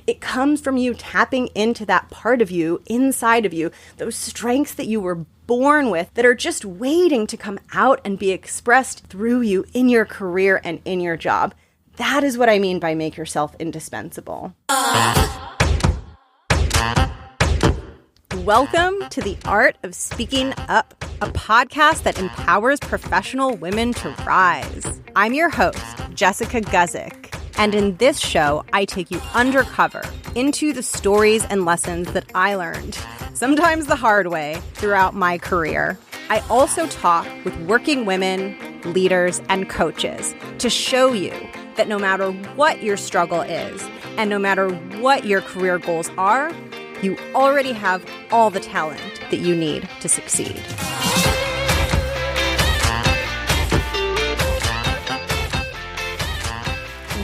It comes from you tapping into that part of you, inside of you, those strengths that you were born with that are just waiting to come out and be expressed through you in your career and in your job. That is what I mean by make yourself indispensable. Welcome to The Art of Speaking Up, a podcast that empowers professional women to rise. I'm your host, Jessica Guzik, and in this show, I take you undercover into the stories and lessons that I learned, sometimes the hard way, throughout my career. I also talk with working women, leaders, and coaches to show you that no matter what your struggle is, and no matter what your career goals are, you already have all the talent that you need to succeed.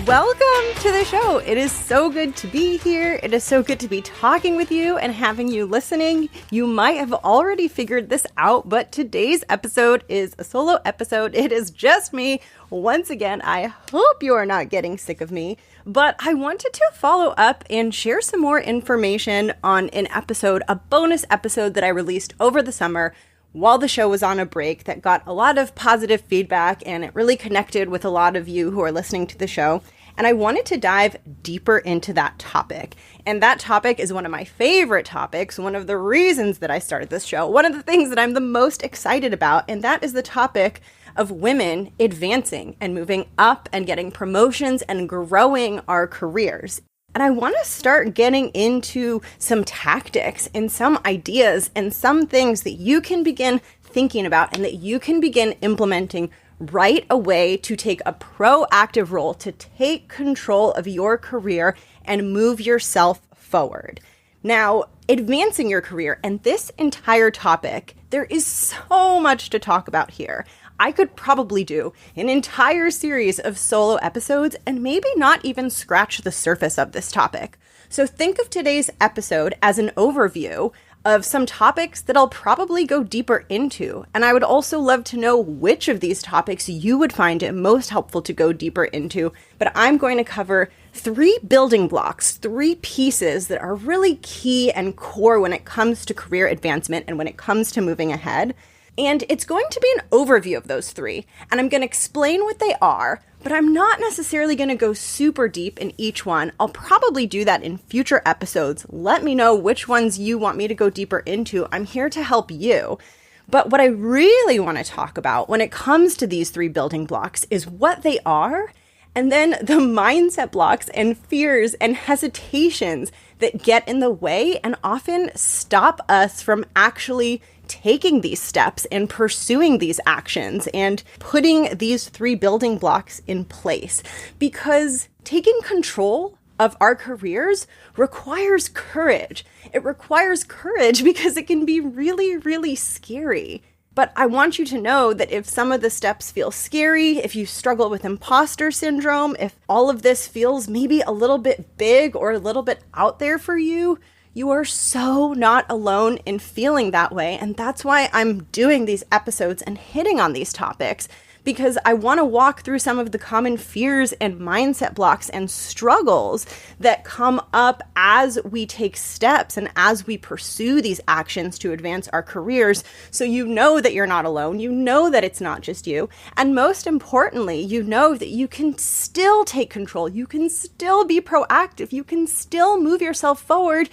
Welcome to the show. It is so good to be here. It is so good to be talking with you and having you listening. You might have already figured this out, but today's episode is a solo episode. It is just me. Once again, I hope you are not getting sick of me, but I wanted to follow up and share some more information on an episode, a bonus episode that I released over the summer while the show was on a break that got a lot of positive feedback, and it really connected with a lot of you who are listening to the show. And I wanted to dive deeper into that topic. And that topic is one of my favorite topics, one of the reasons that I started this show, one of the things that I'm the most excited about, and that is the topic of women advancing and moving up and getting promotions and growing our careers. And I want to start getting into some tactics and some ideas and some things that you can begin thinking about and that you can begin implementing right away to take a proactive role, to take control of your career and move yourself forward. Now, advancing your career and this entire topic, there is so much to talk about here. I could probably do an entire series of solo episodes and maybe not even scratch the surface of this topic. So think of today's episode as an overview of some topics that I'll probably go deeper into. And I would also love to know which of these topics you would find it most helpful to go deeper into. But I'm going to cover 3 building blocks, 3 pieces that are really key and core when it comes to career advancement and when it comes to moving ahead. And it's going to be an overview of those 3, and I'm going to explain what they are, but I'm not necessarily going to go super deep in each one. I'll probably do that in future episodes. Let me know which ones you want me to go deeper into. I'm here to help you. But what I really want to talk about when it comes to these 3 building blocks is what they are, and then the mindset blocks and fears and hesitations that get in the way and often stop us from actually taking these steps and pursuing these actions and putting these 3 building blocks in place. Because taking control of our careers requires courage. It requires courage because it can be really, really scary. But I want you to know that if some of the steps feel scary, if you struggle with imposter syndrome, if all of this feels maybe a little bit big or a little bit out there for you, you are so not alone in feeling that way. And that's why I'm doing these episodes and hitting on these topics, because I want to walk through some of the common fears and mindset blocks and struggles that come up as we take steps and as we pursue these actions to advance our careers. So you know that you're not alone. You know that it's not just you. And most importantly, you know that you can still take control. You can still be proactive. You can still move yourself forward,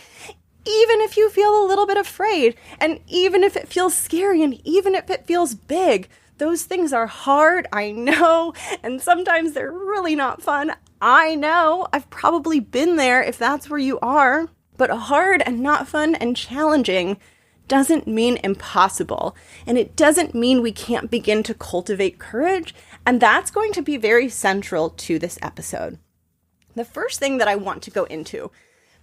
even if you feel a little bit afraid, and even if it feels scary, and even if it feels big. Those things are hard, I know, and sometimes they're really not fun. I know, I've probably been there if that's where you are. But hard and not fun and challenging doesn't mean impossible. And it doesn't mean we can't begin to cultivate courage. And that's going to be very central to this episode. The first thing that I want to go into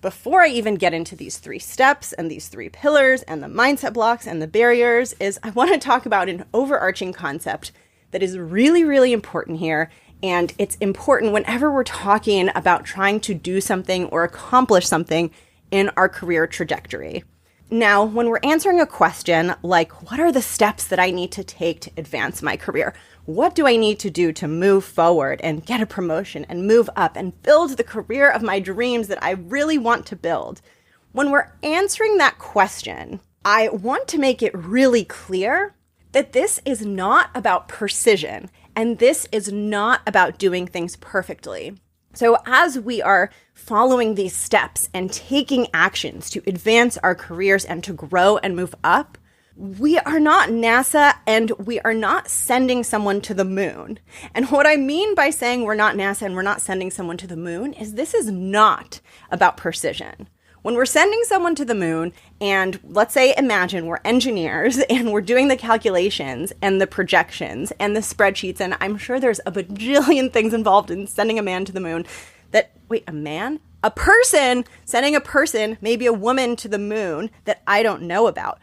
before I even get into these 3 steps and these 3 pillars and the mindset blocks and the barriers is I want to talk about an overarching concept that is really, really important here. And it's important whenever we're talking about trying to do something or accomplish something in our career trajectory. Now, when we're answering a question like, what are the steps that I need to take to advance my career? What do I need to do to move forward and get a promotion and move up and build the career of my dreams that I really want to build? When we're answering that question, I want to make it really clear that this is not about precision and this is not about doing things perfectly. So as we are following these steps and taking actions to advance our careers and to grow and move up, we are not NASA and we are not sending someone to the moon. And what I mean by saying we're not NASA and we're not sending someone to the moon is this is not about precision. When we're sending someone to the moon, and let's say, imagine we're engineers and we're doing the calculations and the projections and the spreadsheets, and I'm sure there's a bajillion things involved in sending a man to the moon a man? A person, sending a person, maybe a woman to the moon that I don't know about.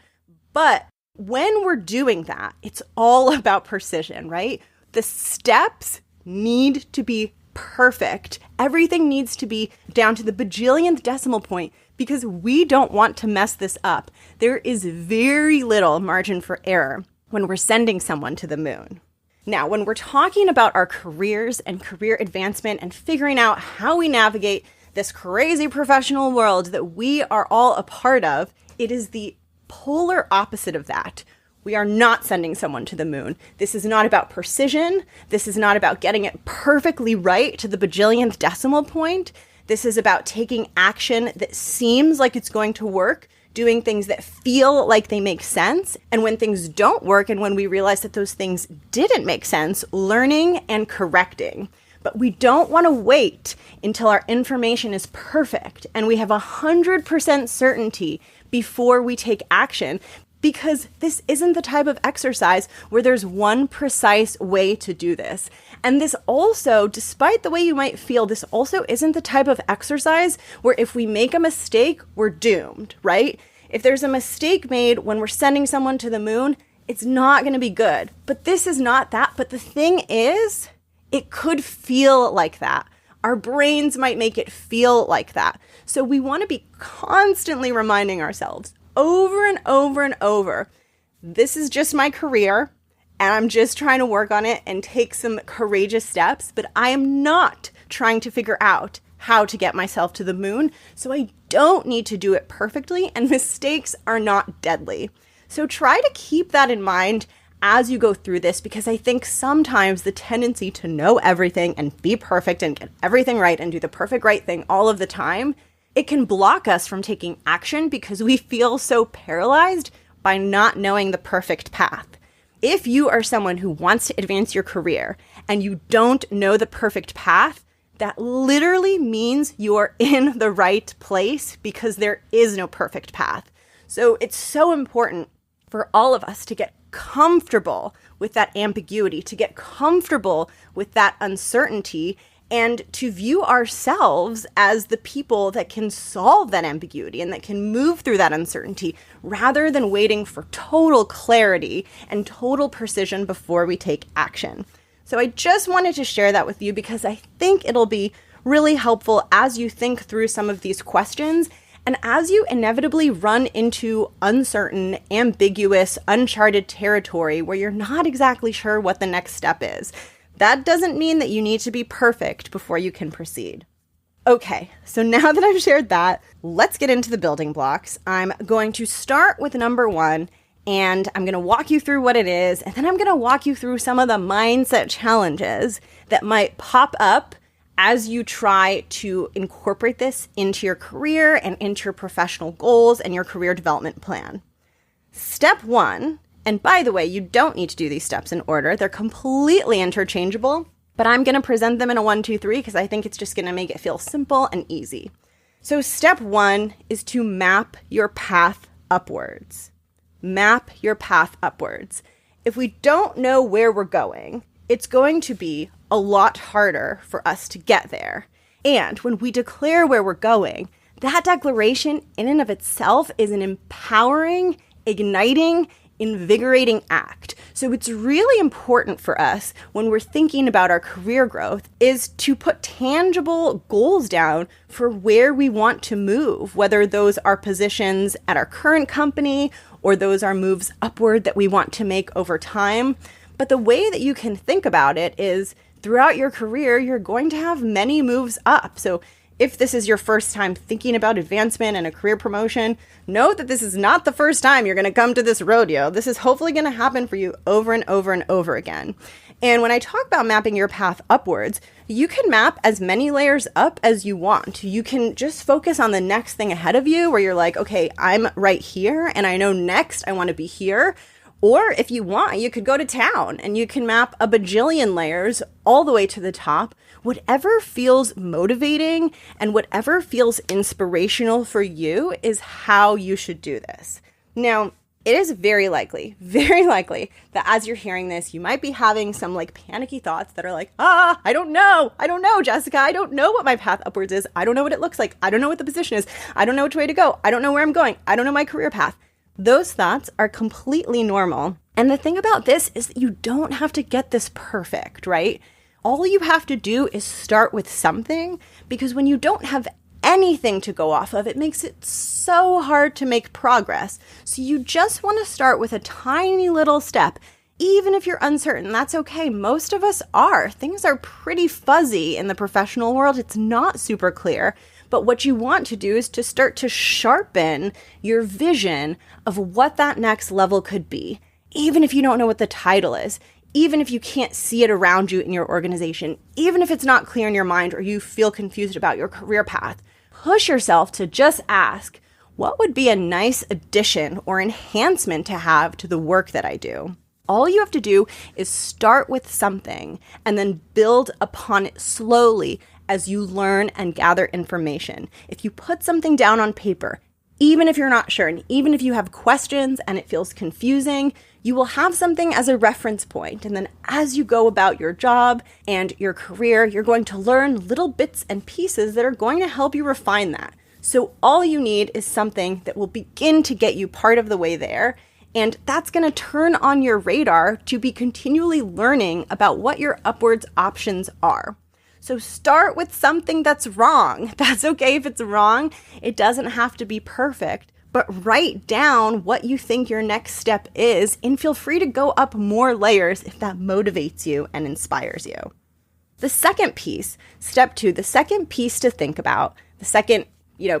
But when we're doing that, it's all about precision, right? The steps need to be perfect. Everything needs to be down to the bajillionth decimal point because we don't want to mess this up. There is very little margin for error when we're sending someone to the moon. Now, when we're talking about our careers and career advancement and figuring out how we navigate this crazy professional world that we are all a part of, it is the polar opposite of that. We are not sending someone to the moon. This is not about precision. This is not about getting it perfectly right to the bajillionth decimal point. This is about taking action that seems like it's going to work, doing things that feel like they make sense. And when things don't work and when we realize that those things didn't make sense, learning and correcting. But we don't want to wait until our information is perfect and we have 100% certainty before we take action, because this isn't the type of exercise where there's one precise way to do this. And this also, despite the way you might feel, this also isn't the type of exercise where if we make a mistake, we're doomed, right? If there's a mistake made when we're sending someone to the moon, it's not going to be good. But this is not that. But the thing is, it could feel like that. Our brains might make it feel like that. So we want to be constantly reminding ourselves over and over and over, this is just my career and I'm just trying to work on it and take some courageous steps, but I am not trying to figure out how to get myself to the moon, so I don't need to do it perfectly, and mistakes are not deadly. So try to keep that in mind as you go through this, because I think sometimes the tendency to know everything and be perfect and get everything right and do the perfect right thing all of the time, it can block us from taking action because we feel so paralyzed by not knowing the perfect path. If you are someone who wants to advance your career and you don't know the perfect path, that literally means you are in the right place because there is no perfect path. So it's so important for all of us to get comfortable with that ambiguity, to get comfortable with that uncertainty, and to view ourselves as the people that can solve that ambiguity and that can move through that uncertainty rather than waiting for total clarity and total precision before we take action. So I just wanted to share that with you because I think it'll be really helpful as you think through some of these questions and as you inevitably run into uncertain, ambiguous, uncharted territory where you're not exactly sure what the next step is. That doesn't mean that you need to be perfect before you can proceed. Okay, so now that I've shared that, let's get into the building blocks. I'm going to start with number 1, and I'm going to walk you through what it is, and then I'm going to walk you through some of the mindset challenges that might pop up as you try to incorporate this into your career and into your professional goals and your career development plan. Step 1, and by the way, you don't need to do these steps in order. They're completely interchangeable, but I'm going to present them in a 1, 2, 3 because I think it's just going to make it feel simple and easy. So step 1 is to map your path upwards. Map your path upwards. If we don't know where we're going, it's going to be a lot harder for us to get there. And when we declare where we're going, that declaration in and of itself is an empowering, igniting, invigorating act. So it's really important for us when we're thinking about our career growth is to put tangible goals down for where we want to move, whether those are positions at our current company or those are moves upward that we want to make over time. But the way that you can think about it is throughout your career, you're going to have many moves up. So if this is your first time thinking about advancement and a career promotion, know that this is not the first time you're going to come to this rodeo. This is hopefully going to happen for you over and over and over again. And when I talk about mapping your path upwards, you can map as many layers up as you want. You can just focus on the next thing ahead of you where you're like, okay, I'm right here and I know next I want to be here. Or if you want, you could go to town and you can map a bajillion layers all the way to the top. Whatever feels motivating and whatever feels inspirational for you is how you should do this. Now, it is very likely that as you're hearing this, you might be having some like panicky thoughts that are like, I don't know, Jessica. I don't know what my path upwards is. I don't know what it looks like. I don't know what the position is. I don't know which way to go. I don't know where I'm going. I don't know my career path. Those thoughts are completely normal. And the thing about this is that you don't have to get this perfect, right? All you have to do is start with something, because when you don't have anything to go off of, it makes it so hard to make progress. So you just want to start with a tiny little step. Even if you're uncertain, that's okay. Most of us are. Things are pretty fuzzy in the professional world. It's not super clear. But what you want to do is to start to sharpen your vision of what that next level could be. Even if you don't know what the title is, even if you can't see it around you in your organization, even if it's not clear in your mind or you feel confused about your career path, push yourself to just ask, what would be a nice addition or enhancement to have to the work that I do? All you have to do is start with something and then build upon it slowly as you learn and gather information. If you put something down on paper, even if you're not sure, and even if you have questions and it feels confusing, you will have something as a reference point. And then as you go about your job and your career, you're going to learn little bits and pieces that are going to help you refine that. So all you need is something that will begin to get you part of the way there. And that's going to turn on your radar to be continually learning about what your upwards options are. So start with something that's wrong. That's okay if it's wrong. It doesn't have to be perfect, but write down what you think your next step is and feel free to go up more layers if that motivates you and inspires you. The second piece, step 2, the second piece to think about, the second,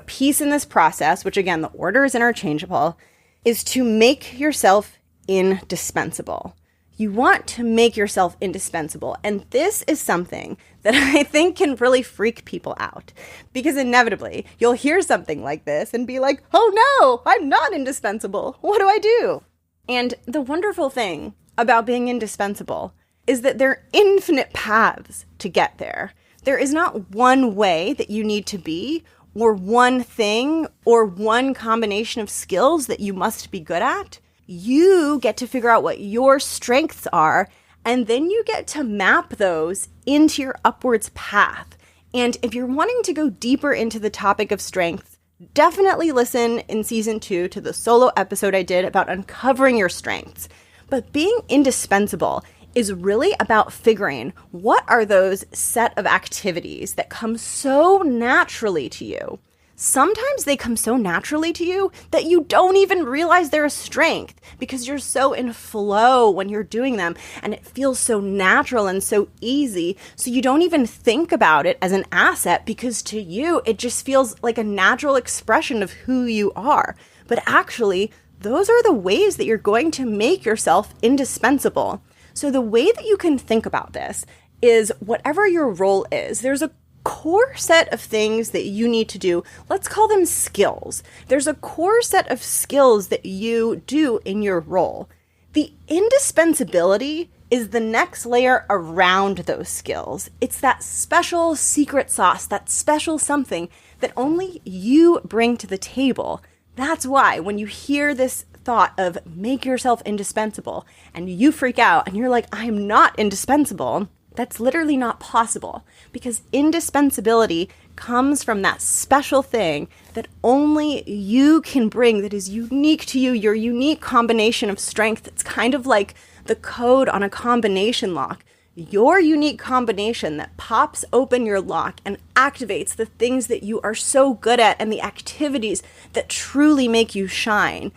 piece in this process, which again, the order is interchangeable, is to make yourself indispensable. You want to make yourself indispensable. And this is something that I think can really freak people out, because inevitably you'll hear something like this and be like, oh no, I'm not indispensable. What do I do? And the wonderful thing about being indispensable is that there are infinite paths to get there. There is not one way that you need to be, or one thing, or one combination of skills that you must be good at. You get to figure out what your strengths are, and then you get to map those into your upwards path. And if you're wanting to go deeper into the topic of strengths, definitely listen in season 2 to the solo episode I did about uncovering your strengths. But being indispensable is really about figuring what are those set of activities that come so naturally to you. Sometimes they come so naturally to you that you don't even realize they're a strength because you're so in flow when you're doing them and it feels so natural and so easy. So you don't even think about it as an asset because to you, it just feels like a natural expression of who you are. But actually, those are the ways that you're going to make yourself indispensable. So the way that you can think about this is whatever your role is, there's a core set of things that you need to do. Let's call them skills. There's a core set of skills that you do in your role. The indispensability is the next layer around those skills. It's that special secret sauce, that special something that only you bring to the table. That's why when you hear this thought of make yourself indispensable and you freak out and you're like, I'm not indispensable, that's literally not possible because indispensability comes from that special thing that only you can bring, that is unique to you, your unique combination of strength. It's kind of like the code on a combination lock. Your unique combination that pops open your lock and activates the things that you are so good at and the activities that truly make you shine.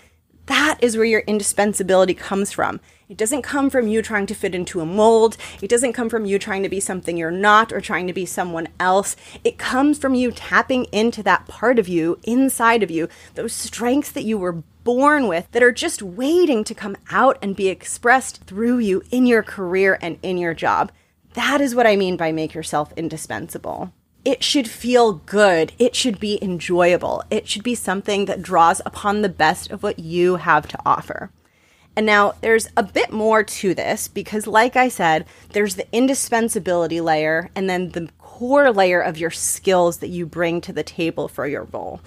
That is where your indispensability comes from. It doesn't come from you trying to fit into a mold. It doesn't come from you trying to be something you're not or trying to be someone else. It comes from you tapping into that part of you inside of you, those strengths that you were born with that are just waiting to come out and be expressed through you in your career and in your job. That is what I mean by make yourself indispensable. It should feel good. It should be enjoyable. It should be something that draws upon the best of what you have to offer. And now there's a bit more to this because, like I said, there's the indispensability layer and then the core layer of your skills that you bring to the table for your role.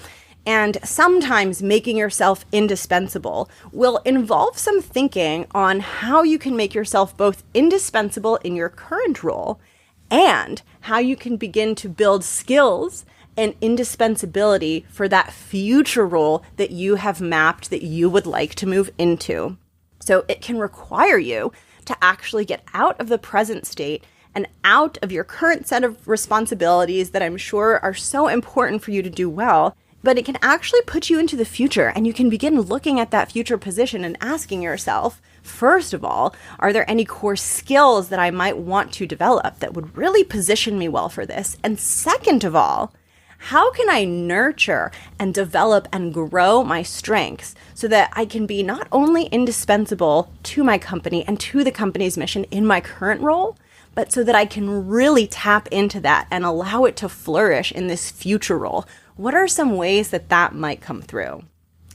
And sometimes making yourself indispensable will involve some thinking on how you can make yourself both indispensable in your current role and how you can begin to build skills and indispensability for that future role that you have mapped that you would like to move into. So it can require you to actually get out of the present state and out of your current set of responsibilities that I'm sure are so important for you to do well, but it can actually put you into the future, and you can begin looking at that future position and asking yourself, first of all, are there any core skills that I might want to develop that would really position me well for this? And second of all, how can I nurture and develop and grow my strengths so that I can be not only indispensable to my company and to the company's mission in my current role, but so that I can really tap into that and allow it to flourish in this future role? What are some ways that that might come through?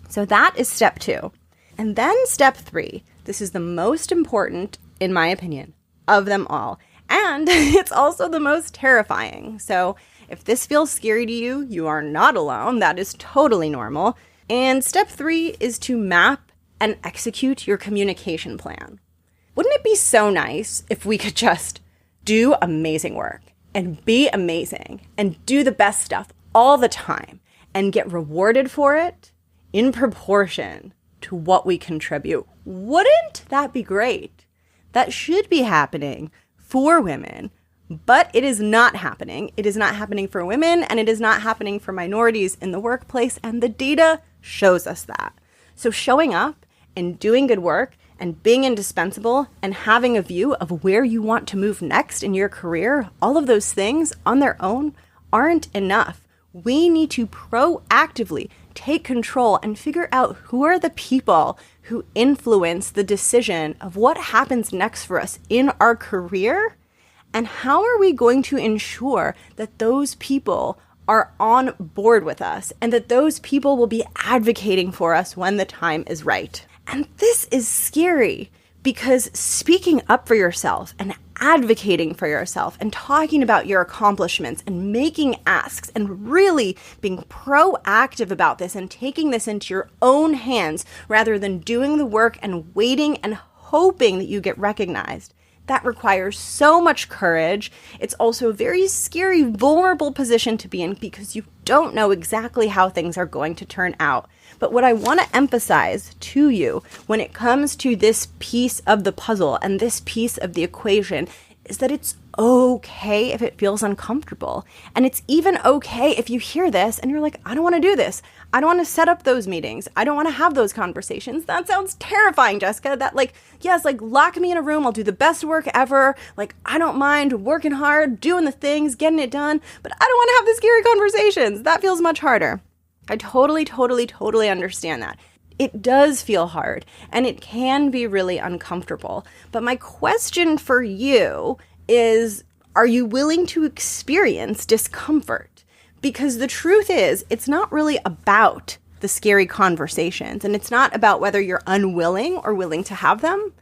So that is step 2. And then step 3, this is the most important, in my opinion, of them all. And it's also the most terrifying. So if this feels scary to you, you are not alone. That is totally normal. And step 3 is to map and execute your communication plan. Wouldn't it be so nice if we could just do amazing work and be amazing and do the best stuff all the time and get rewarded for it in proportion to what we contribute? Wouldn't that be great? That should be happening for women. But it is not happening. It is not happening for women, and it is not happening for minorities in the workplace, and the data shows us that. So showing up and doing good work and being indispensable and having a view of where you want to move next in your career, all of those things on their own aren't enough. We need to proactively take control and figure out who are the people who influence the decision of what happens next for us in our career. And how are we going to ensure that those people are on board with us and that those people will be advocating for us when the time is right? And this is scary because speaking up for yourself and advocating for yourself and talking about your accomplishments and making asks and really being proactive about this and taking this into your own hands rather than doing the work and waiting and hoping that you get recognized. That requires so much courage. It's also a very scary, vulnerable position to be in because you don't know exactly how things are going to turn out. But what I want to emphasize to you when it comes to this piece of the puzzle and this piece of the equation is that it's okay if it feels uncomfortable. And it's even okay if you hear this and you're like, I don't want to do this. I don't want to set up those meetings. I don't want to have those conversations. That sounds terrifying, Jessica. That yes, lock me in a room. I'll do the best work ever. I don't mind working hard, doing the things, getting it done, but I don't want to have the scary conversations. That feels much harder. I totally understand that. It does feel hard and it can be really uncomfortable. But my question for you is, are you willing to experience discomfort? Because the truth is, it's not really about the scary conversations, and it's not about whether you're unwilling or willing to have them.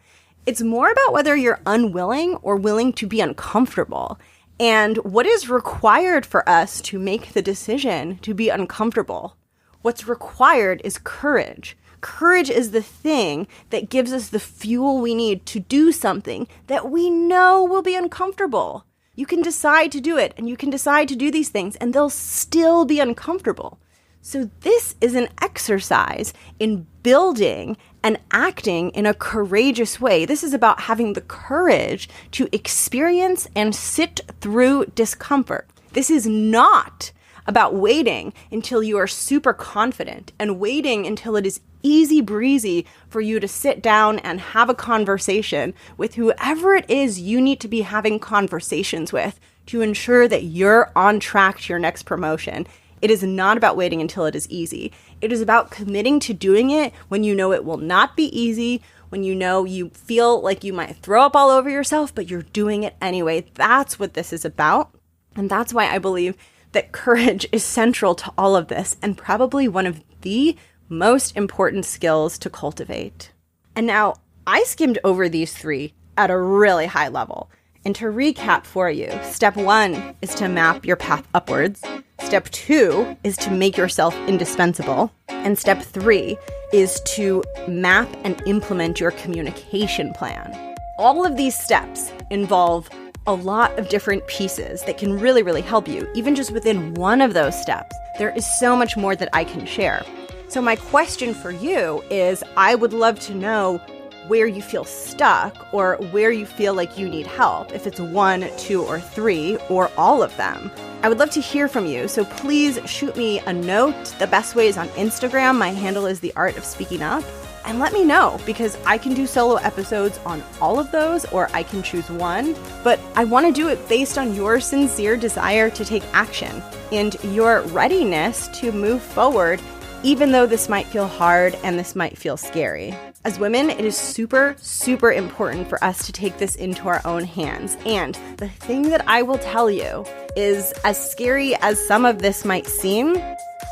It's more about whether you're unwilling or willing to be uncomfortable. And what is required for us to make the decision to be uncomfortable? What's required is courage. Courage is the thing that gives us the fuel we need to do something that we know will be uncomfortable. You can decide to do it, and you can decide to do these things, and they'll still be uncomfortable. So this is an exercise in building and acting in a courageous way. This is about having the courage to experience and sit through discomfort. This is not about waiting until you are super confident and waiting until it is easy breezy for you to sit down and have a conversation with whoever it is you need to be having conversations with to ensure that you're on track to your next promotion. It is not about waiting until it is easy. It is about committing to doing it when you know it will not be easy, when you know you feel like you might throw up all over yourself, but you're doing it anyway. That's what this is about. And that's why I believe that courage is central to all of this and probably one of the most important skills to cultivate. And now I skimmed over these 3 at a really high level. And to recap for you, step 1 is to map your path upwards. Step 2 is to make yourself indispensable. And step 3 is to map and implement your communication plan. All of these steps involve a lot of different pieces that can really, really help you. Even just within one of those steps, there is so much more that I can share. So my question for you is, I would love to know where you feel stuck or where you feel like you need help, if it's 1, 2, or 3, or all of them. I would love to hear from you, so please shoot me a note. The best way is on Instagram. My handle is The Art of Speaking Up. And let me know, because I can do solo episodes on all of those, or I can choose one. But I want to do it based on your sincere desire to take action and your readiness to move forward, even though this might feel hard and this might feel scary. As women, it is super, super important for us to take this into our own hands. And the thing that I will tell you is, as scary as some of this might seem,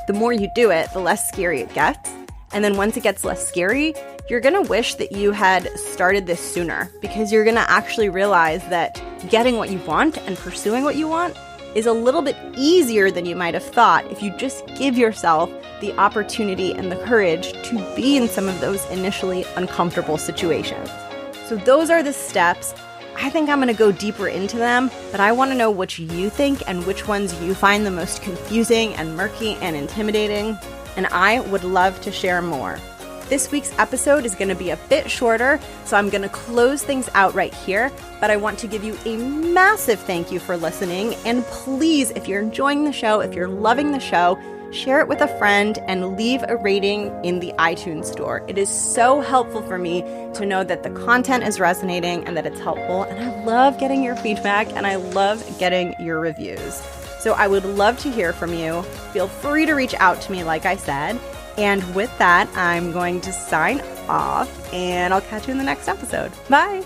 the more you do it, the less scary it gets. And then once it gets less scary, you're going to wish that you had started this sooner, because you're going to actually realize that getting what you want and pursuing what you want is a little bit easier than you might have thought if you just give yourself the opportunity and the courage to be in some of those initially uncomfortable situations. So those are the steps. I think I'm going to go deeper into them, but I want to know what you think and which ones you find the most confusing and murky and intimidating. And I would love to share more. This week's episode is going to be a bit shorter, so I'm going to close things out right here, but I want to give you a massive thank you for listening. And please, if you're enjoying the show, if you're loving the show, share it with a friend and leave a rating in the iTunes store. It is so helpful for me to know that the content is resonating and that it's helpful. And I love getting your feedback and I love getting your reviews. So I would love to hear from you. Feel free to reach out to me, like I said. And with that, I'm going to sign off and I'll catch you in the next episode. Bye.